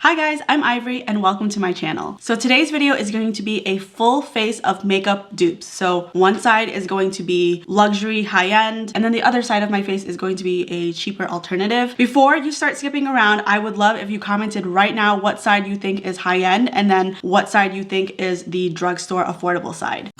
Hi guys, I'm Ivory and welcome to my channel. So today's video is going to be a full face of makeup dupes. So one side is going to be luxury high-end and then the other side of my face is going to be a cheaper alternative. Before you start skipping around, I would love if you commented right now what side you think is high-end and then what side you think is the drugstore affordable side.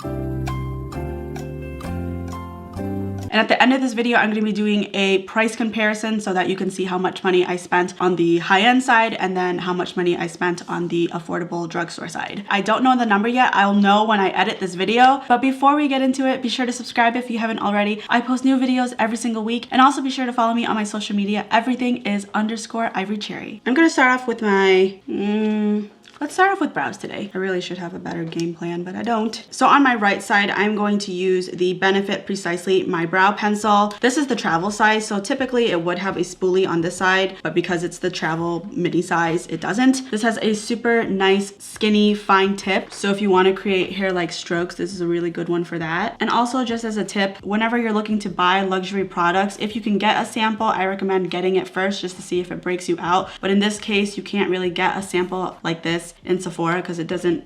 And at the end of this video, I'm going to be doing a price comparison so that you can see how much money I spent on the high-end side and then how much money I spent on the affordable drugstore side. I don't know the number yet. I'll know when I edit this video. But before we get into it, be sure to subscribe if you haven't already. I post new videos every single week. And also be sure to follow me on my social media. Everything is _ivorypcherry. I'm going to start off with my... Let's start off with brows today. I really should have a better game plan, but I don't. So on my right side, I'm going to use the Benefit Precisely My Brow Pencil. This is the travel size, so typically it would have a spoolie on this side, but because it's the travel mini size, it doesn't. This has a super nice, skinny, fine tip. So if you want to create hair-like strokes, this is a really good one for that. And also just as a tip, whenever you're looking to buy luxury products, if you can get a sample, I recommend getting it first just to see if it breaks you out. But in this case, you can't really get a sample like this in Sephora because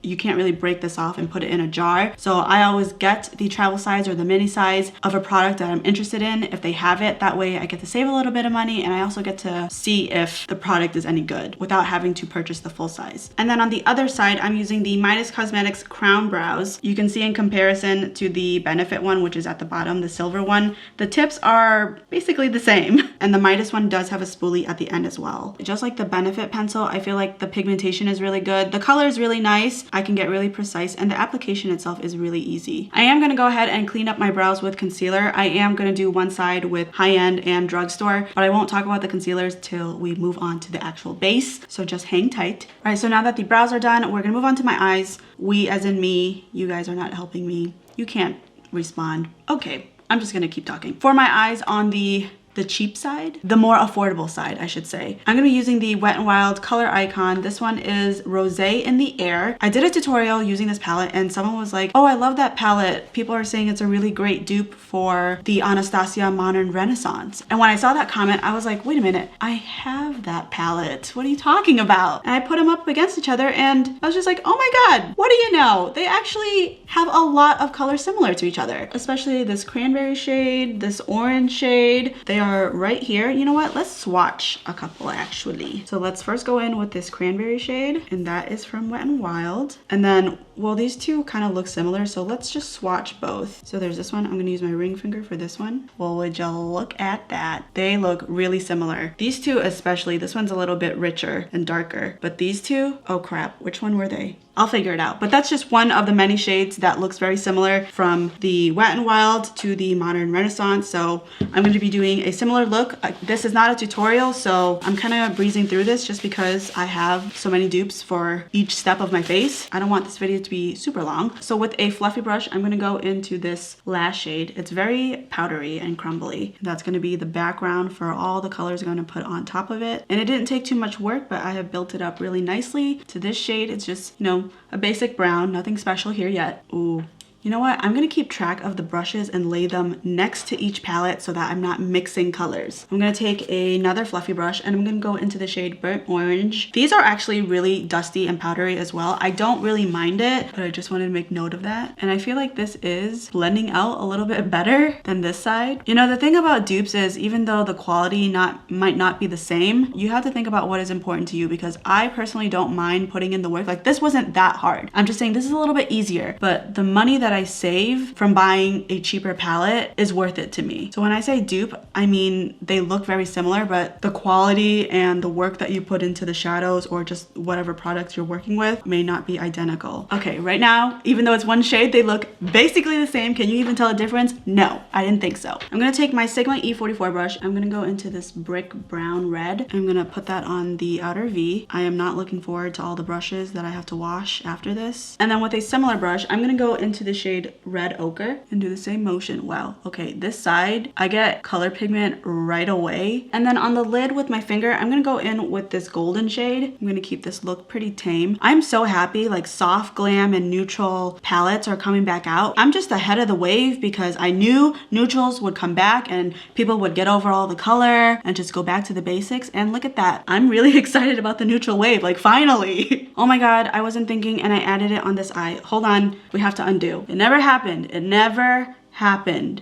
you can't really break this off and put it in a jar. So I always get the travel size or the mini size of a product that I'm interested in if they have it. That way I get to save a little bit of money and I also get to see if the product is any good without having to purchase the full size. And then on the other side, I'm using the Midas Cosmetics Crown Brows. You can see in comparison to the Benefit one, which is at the bottom, the silver one, the tips are basically the same. And the Midas one does have a spoolie at the end as well. Just like the Benefit pencil, I feel like the pigmentation is really good. The color is really nice. I can get really precise and the application itself is really easy. I am going to go ahead and clean up my brows with concealer. I am going to do one side with high-end and drugstore, but I won't talk about the concealers till we move on to the actual base. So just hang tight. All right, so now that the brows are done, we're going to move on to my eyes. We as in me, you guys are not helping me. You can't respond. Okay, I'm just going to keep talking. For my eyes on the cheap side, the more affordable side, I should say, I'm gonna be using the Wet n Wild Color Icon. This one is Rosé in the Air. I did a tutorial using this palette and someone was like, oh, I love that palette. People are saying it's a really great dupe for the Anastasia Modern Renaissance. And when I saw that comment, I was like, wait a minute, I have that palette. What are you talking about? And I put them up against each other and I was just like, oh my God, what do you know? They actually have a lot of colors similar to each other, especially this cranberry shade, this orange shade. They are right here. You know what? Let's swatch a couple actually. So let's first go in with this cranberry shade and that is from Wet n Wild. And then, well, these two kind of look similar. So let's just swatch both. So there's this one. I'm going to use my ring finger for this one. Well, would you look at that? They look really similar. These two especially, this one's a little bit richer and darker, but these two, oh crap, which one were they? I'll figure it out. But that's just one of the many shades that looks very similar from the Wet n Wild to the Modern Renaissance. So I'm going to be doing a similar look. This is not a tutorial, so I'm kind of breezing through this just because I have so many dupes for each step of my face. I don't want this video to be super long. So with a fluffy brush, I'm going to go into this Lash shade. It's very powdery and crumbly. That's going to be the background for all the colors I'm going to put on top of it. And it didn't take too much work, but I have built it up really nicely to this shade. It's just, you know, a basic brown, nothing special here yet. Ooh. You know what? I'm going to keep track of the brushes and lay them next to each palette so that I'm not mixing colors. I'm going to take another fluffy brush and I'm going to go into the shade Burnt Orange. These are actually really dusty and powdery as well. I don't really mind it, but I just wanted to make note of that. And I feel like this is blending out a little bit better than this side. You know, the thing about dupes is even though the quality might not be the same, you have to think about what is important to you because I personally don't mind putting in the work. Like this wasn't that hard. I'm just saying this is a little bit easier, but the money that I save from buying a cheaper palette is worth it to me. So when I say dupe, I mean they look very similar, but the quality and the work that you put into the shadows or just whatever products you're working with may not be identical. Okay, right now, even though it's one shade, they look basically the same. Can you even tell a difference? No, I didn't think so. I'm gonna take my Sigma E44 brush. I'm gonna go into this brick brown red. I'm gonna put that on the outer V. I am not looking forward to all the brushes that I have to wash after this. And then with a similar brush, I'm gonna go into the shade Red Ochre and do the same motion. Wow. Okay, this side, I get color pigment right away. And then on the lid with my finger, I'm gonna go in with this golden shade. I'm gonna keep this look pretty tame. I'm so happy, like soft glam and neutral palettes are coming back out. I'm just ahead of the wave because I knew neutrals would come back and people would get over all the color and just go back to the basics. And look at that. I'm really excited about the neutral wave, like finally. Oh my God, I wasn't thinking and I added it on this eye. Hold on, we have to undo. It never happened. It never happened.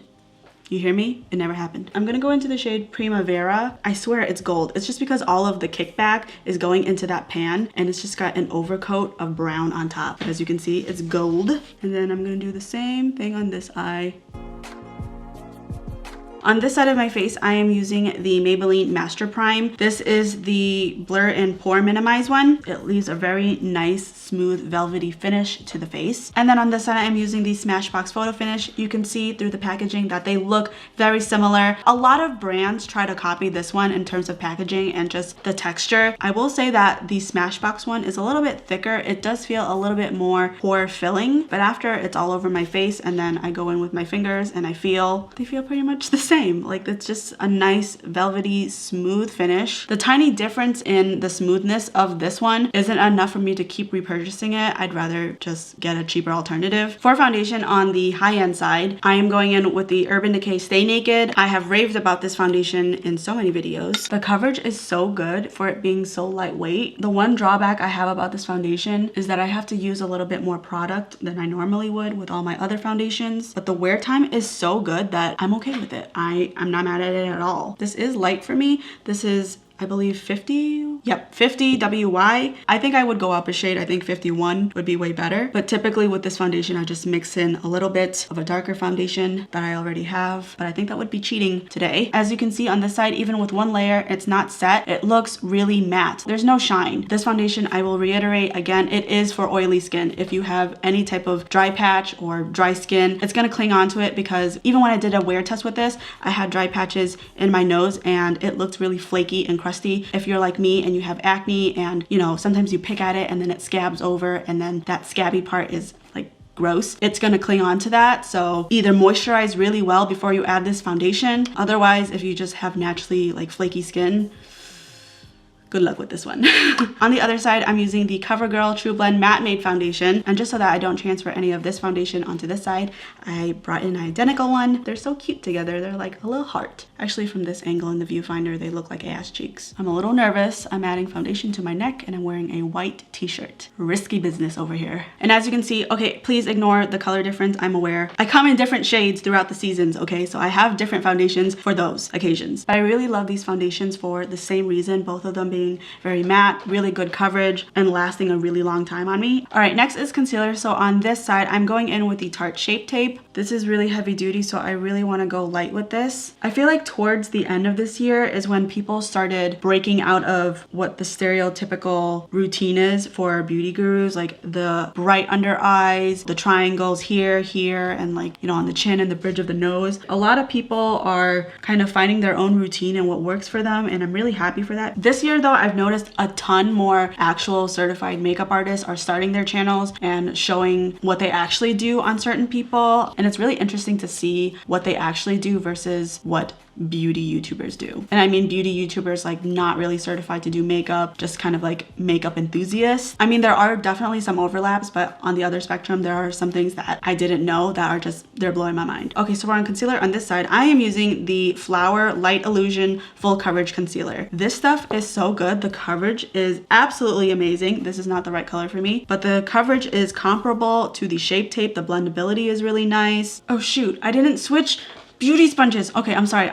You hear me? It never happened. I'm gonna go into the shade Primavera. I swear it's gold. It's just because all of the kickback is going into that pan and it's just got an overcoat of brown on top. As you can see, it's gold. And then I'm gonna do the same thing on this eye. On this side of my face, I am using the Maybelline Master Prime. This is the Blur and Pore Minimize one. It leaves a very nice, smooth, velvety finish to the face. And then on this side, I'm using the Smashbox Photo Finish. You can see through the packaging that they look very similar. A lot of brands try to copy this one in terms of packaging and just the texture. I will say that the Smashbox one is a little bit thicker. It does feel a little bit more pore filling, but after it's all over my face and then I go in with my fingers and they feel pretty much the same. Like it's just a nice velvety smooth finish. The tiny difference in the smoothness of this one isn't enough for me to keep repurchasing it. I'd rather just get a cheaper alternative. For foundation on the high-end side, I am going in with the Urban Decay Stay Naked. I have raved about this foundation in so many videos. The coverage is so good for it being so lightweight. The one drawback I have about this foundation is that I have to use a little bit more product than I normally would with all my other foundations, but the wear time is so good that I'm okay with it. I'm not mad at it at all. This is light for me. This is, I believe 50, yep, 50 WY. I think I would go up a shade. I think 51 would be way better. But typically with this foundation, I just mix in a little bit of a darker foundation that I already have. But I think that would be cheating today. As you can see on this side, even with one layer, it's not set. It looks really matte. There's no shine. This foundation, I will reiterate again, it is for oily skin. If you have any type of dry patch or dry skin, it's gonna cling onto it because even when I did a wear test with this, I had dry patches in my nose and it looked really flaky and crusty. If you're like me and you have acne and you know sometimes you pick at it and then it scabs over and then that scabby part is like gross, it's gonna cling on to that. So either moisturize really well before you add this foundation. Otherwise, if you just have naturally like flaky skin, good luck with this one. On the other side, I'm using the CoverGirl True Blend Matte Made Foundation. And just so that I don't transfer any of this foundation onto this side, I brought in an identical one. They're so cute together. They're like a little heart. Actually, from this angle in the viewfinder, they look like ass cheeks. I'm a little nervous. I'm adding foundation to my neck and I'm wearing a white t-shirt. Risky business over here. And as you can see, okay, please ignore the color difference. I'm aware. I come in different shades throughout the seasons, okay? So I have different foundations for those occasions. But I really love these foundations for the same reason, both of them being very matte, really good coverage, and lasting a really long time on me. All right, next is concealer. So on this side, I'm going in with the Tarte Shape Tape. This is really heavy duty, so I really want to go light with this. I feel like towards the end of this year is when people started breaking out of what the stereotypical routine is for beauty gurus, like the bright under eyes, the triangles here, and like, you know, on the chin and the bridge of the nose. A lot of people are kind of finding their own routine and what works for them, and I'm really happy for that. This year though, I've noticed a ton more actual certified makeup artists are starting their channels and showing what they actually do on certain people. And it's really interesting to see what they actually do versus what beauty YouTubers do. And I mean beauty YouTubers like not really certified to do makeup, just kind of like makeup enthusiasts. I mean, there are definitely some overlaps, but on the other spectrum, there are some things that I didn't know that are just, they're blowing my mind. Okay, so we're on concealer. On this side, I am using the Flower Light Illusion Full Coverage Concealer. This stuff is so good. The coverage is absolutely amazing. This is not the right color for me, but the coverage is comparable to the Shape Tape. The blendability is really nice. Oh shoot, I didn't switch beauty sponges. Okay, I'm sorry.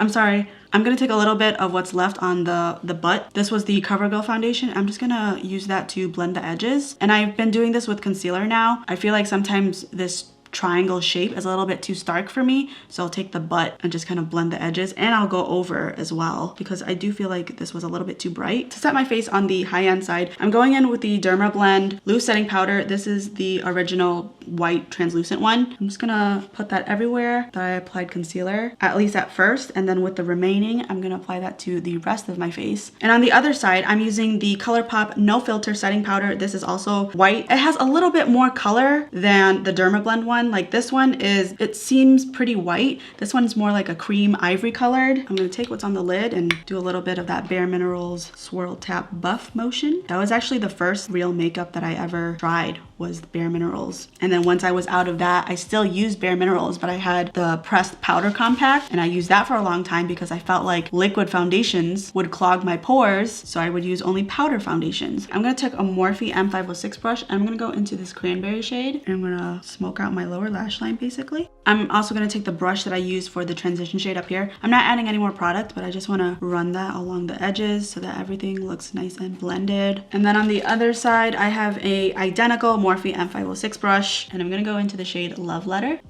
I'm gonna take a little bit of what's left on the butt. This was the CoverGirl foundation. I'm just gonna use that to blend the edges. And I've been doing this with concealer now. I feel like sometimes this triangle shape is a little bit too stark for me, so I'll take the butt and just kind of blend the edges, and I'll go over as well because I do feel like this was a little bit too bright. To set my face on the high-end side, I'm going in with the Derma Blend Loose Setting Powder. This is the original white translucent one. I'm just gonna put that everywhere that I applied concealer, at least at first, and then with the remaining, I'm gonna apply that to the rest of my face. And on the other side, I'm using the ColourPop No Filter Setting Powder. This is also white. It has a little bit more color than the Dermablend one. Like this one is, it seems pretty white. This one's more like a cream ivory colored. I'm gonna take what's on the lid and do a little bit of that Bare Minerals Swirl Tap Buff motion. That was actually the first real makeup that I ever tried, was Bare Minerals. And then once I was out of that, I still used Bare Minerals, but I had the pressed powder compact, and I used that for a long time because I felt like liquid foundations would clog my pores, so I would use only powder foundations. I'm gonna take a Morphe M506 brush, and I'm gonna go into this cranberry shade, and I'm gonna smoke out my lower lash line basically. I'm also gonna take the brush that I used for the transition shade up here. I'm not adding any more product, but I just wanna run that along the edges so that everything looks nice and blended. And then on the other side, I have a identical Morphe M506 brush, and I'm gonna go into the shade Love Letter.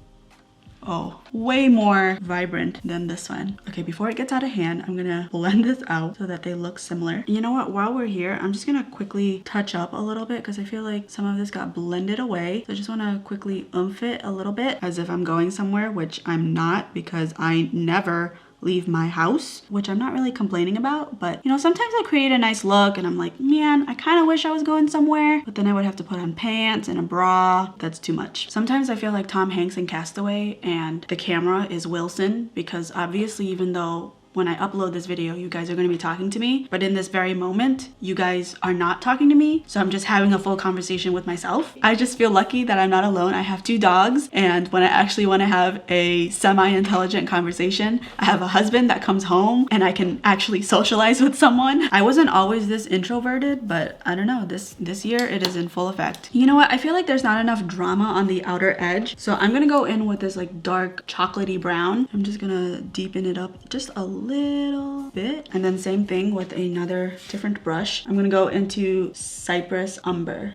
Oh, way more vibrant than this one. Okay, before it gets out of hand, I'm gonna blend this out so that they look similar. You know what, while we're here, I'm just gonna quickly touch up a little bit because I feel like some of this got blended away. So I just wanna quickly oomph it a little bit as if I'm going somewhere, which I'm not because I never leave my house, which I'm not really complaining about, but you know, sometimes I create a nice look and I'm like, man, I kind of wish I was going somewhere, but then I would have to put on pants and a bra. That's too much. Sometimes I feel like Tom Hanks in Castaway and the camera is Wilson, because obviously even though when I upload this video, you guys are going to be talking to me, but in this very moment, you guys are not talking to me. So I'm just having a full conversation with myself. I just feel lucky that I'm not alone. I have 2 dogs, and when I actually want to have a semi-intelligent conversation, I have a husband that comes home and I can actually socialize with someone. I wasn't always this introverted, but I don't know, this year it is in full effect. You know what? I feel like there's not enough drama on the outer edge. So I'm going to go in with this like dark chocolatey brown. I'm just going to deepen it up just a little bit, and then same thing with another different brush. I'm gonna go into Cypress Umber.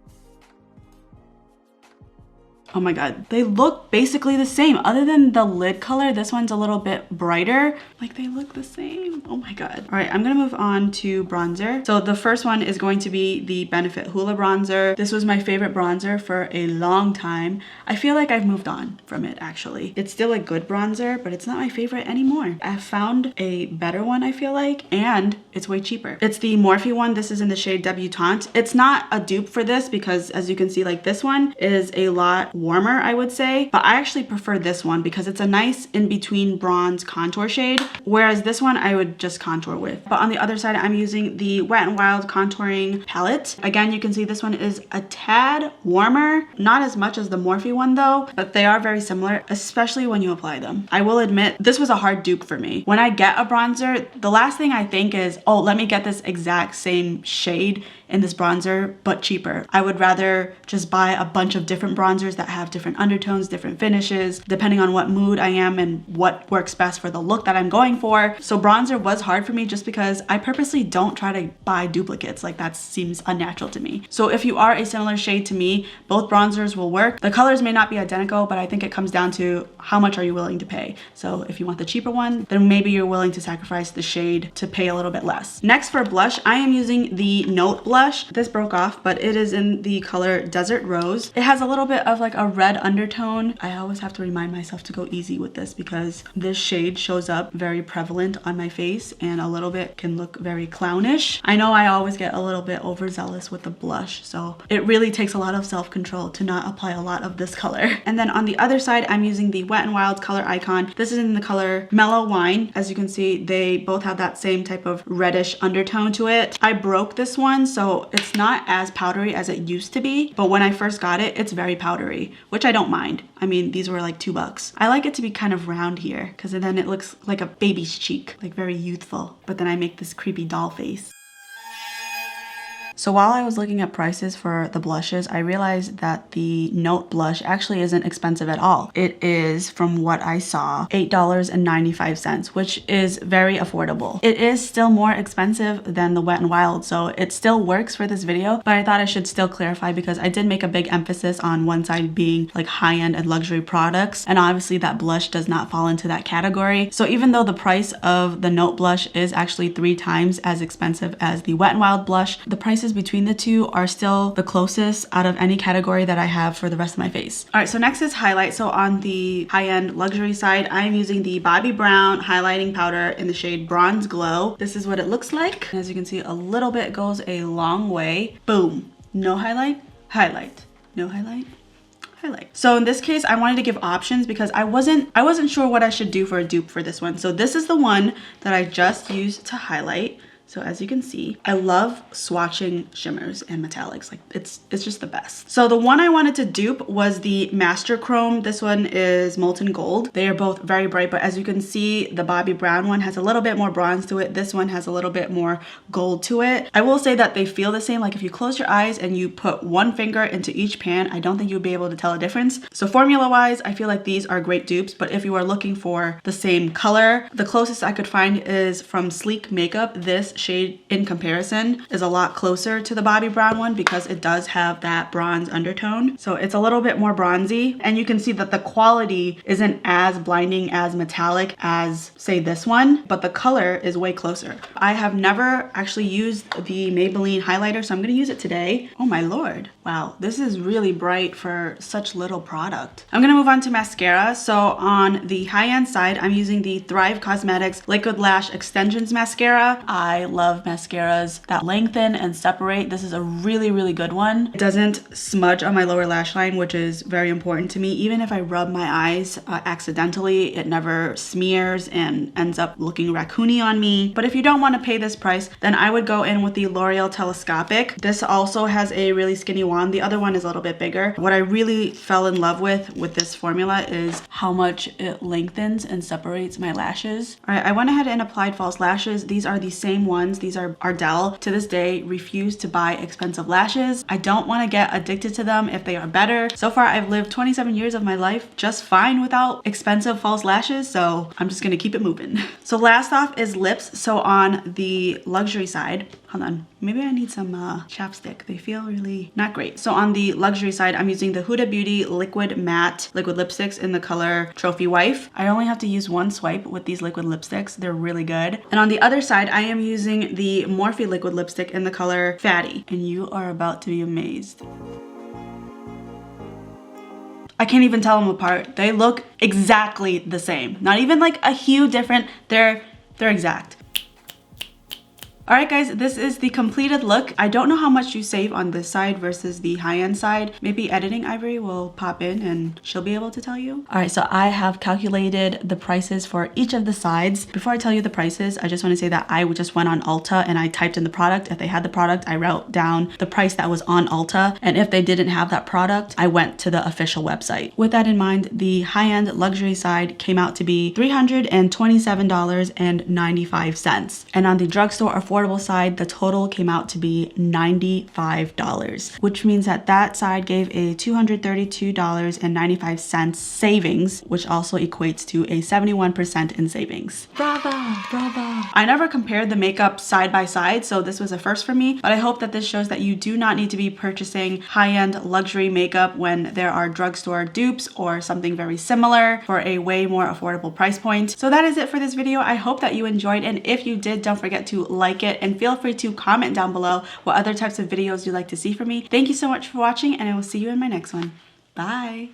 Oh my god, they look basically the same. Other than the lid color, this one's a little bit brighter. Like they look the same. Oh my god. All right, I'm gonna move on to bronzer. So the first one is going to be the Benefit Hoola bronzer. This was my favorite bronzer for a long time. I feel like I've moved on from it actually. It's still a good bronzer, but it's not my favorite anymore. I've found a better one, I feel like, and it's way cheaper. It's the Morphe one. This is in the shade Debutante. It's not a dupe for this because as you can see, like this one is a lot warmer, I would say, but I actually prefer this one because it's a nice in-between bronze contour shade, whereas this one I would just contour with. But on the other side, I'm using the Wet n Wild contouring palette. Again, you can see this one is a tad warmer, not as much as the Morphe one though, but they are very similar, especially when you apply them. I will admit, this was a hard dupe for me. When I get a bronzer, the last thing I think is, oh, let me get this exact same shade in this bronzer, but cheaper. I would rather just buy a bunch of different bronzers that have different undertones, different finishes, depending on what mood I am and what works best for the look that I'm going for. So bronzer was hard for me just because I purposely don't try to buy duplicates. Like that seems unnatural to me. So if you are a similar shade to me, both bronzers will work. The colors may not be identical, but I think it comes down to how much are you willing to pay. So if you want the cheaper one, then maybe you're willing to sacrifice the shade to pay a little bit less. Next for blush, I am using the Note blush. This broke off, but it is in the color Desert Rose. It has a little bit of like a red undertone. I always have to remind myself to go easy with this because this shade shows up very prevalent on my face and a little bit can look very clownish. I know I always get a little bit overzealous with the blush, so it really takes a lot of self-control to not apply a lot of this color. And then on the other side, I'm using the Wet n Wild color icon. This is in the color Mellow Wine. As you can see, they both have that same type of reddish undertone to it. I broke this one, so it's not as powdery as it used to be, but when I first got it, it's very powdery, which I don't mind. I mean, these were like $2. I like it to be kind of round here because then it looks like a baby's cheek, like very youthful, but then I make this creepy doll face. So while I was looking at prices for the blushes, I realized that the Note blush actually isn't expensive at all. It is, from what I saw, $8.95, which is very affordable. It is still more expensive than the Wet n Wild, so it still works for this video, but I thought I should still clarify because I did make a big emphasis on one side being like high-end and luxury products, and obviously that blush does not fall into that category. So even though the price of the Note blush is actually 3 times as expensive as the Wet n Wild blush, the price is swatches between the two are still the closest out of any category that I have for the rest of my face. All right, so next is highlight. So on the high-end luxury side, I am using the Bobbi Brown highlighting powder in the shade Bronze Glow. This is what it looks like. As you can see, a little bit goes a long way. Boom. No highlight, highlight. No highlight, highlight. So in this case, I wanted to give options because I wasn't sure what I should do for a dupe for this one. So this is the one that I just used to highlight. So as you can see, I love swatching shimmers and metallics. Like it's just the best. So the one I wanted to dupe was the Master Chrome. This one is Molten Gold. They are both very bright, but as you can see, the Bobbi Brown one has a little bit more bronze to it. This one has a little bit more gold to it. I will say that they feel the same. Like if you close your eyes and you put one finger into each pan, I don't think you'll be able to tell a difference. So formula wise, I feel like these are great dupes, but if you are looking for the same color, the closest I could find is from Sleek Makeup. This shade in comparison is a lot closer to the Bobbi Brown one because it does have that bronze undertone. So it's a little bit more bronzy, and you can see that the quality isn't as blinding as metallic as say this one, but the color is way closer. I have never actually used the Maybelline highlighter, so I'm gonna use it today. Oh my lord. Wow, this is really bright for such little product. I'm gonna move on to mascara. So on the high-end side, I'm using the Thrive Cosmetics Liquid Lash Extensions Mascara. I love mascaras that lengthen and separate. This is a really good one. It doesn't smudge on my lower lash line, which is very important to me. Even if I rub my eyes accidentally, it never smears and ends up looking raccoony on me. But if you don't want to pay this price, then I would go in with the L'Oreal Telescopic. This also has a really skinny wand. The other one is a little bit bigger. What I really fell in love with this formula is how much it lengthens and separates my lashes. All right, I went ahead and applied false lashes. These are the same ones. These are Ardell. To this day, refuse to buy expensive lashes. I don't want to get addicted to them if they are better. So far, I've lived 27 years of my life just fine without expensive false lashes, so I'm just gonna keep it moving. So last off is lips. So on the luxury side, hold on, maybe I need some chapstick. They feel really not great. So on the luxury side, I'm using the Huda Beauty Liquid Matte Liquid Lipsticks in the color Trophy Wife. I only have to use one swipe with these liquid lipsticks. They're really good. And on the other side, I am using the Morphe Liquid Lipstick in the color Fatty. And you are about to be amazed. I can't even tell them apart. They look exactly the same. Not even like a hue different. They're exact. All right, guys, this is the completed look. I don't know how much you save on this side versus the high-end side. Maybe editing Ivory will pop in and she'll be able to tell you. All right, so I have calculated the prices for each of the sides. Before I tell you the prices, I just want to say that I just went on Ulta and I typed in the product. If they had the product, I wrote down the price that was on Ulta. And if they didn't have that product, I went to the official website. With that in mind, the high-end luxury side came out to be $327.95. And on the drugstore affordable side, the total came out to be $95, which means that that side gave a $232.95 savings, which also equates to a 71% in savings. Bravo, bravo. I never compared the makeup side by side, so this was a first for me, but I hope that this shows that you do not need to be purchasing high-end luxury makeup when there are drugstore dupes or something very similar for a way more affordable price point. So that is it for this video. I hope that you enjoyed, and if you did, don't forget to like it and feel free to comment down below what other types of videos you'd like to see from me. Thank you so much for watching, and I will see you in my next one. Bye.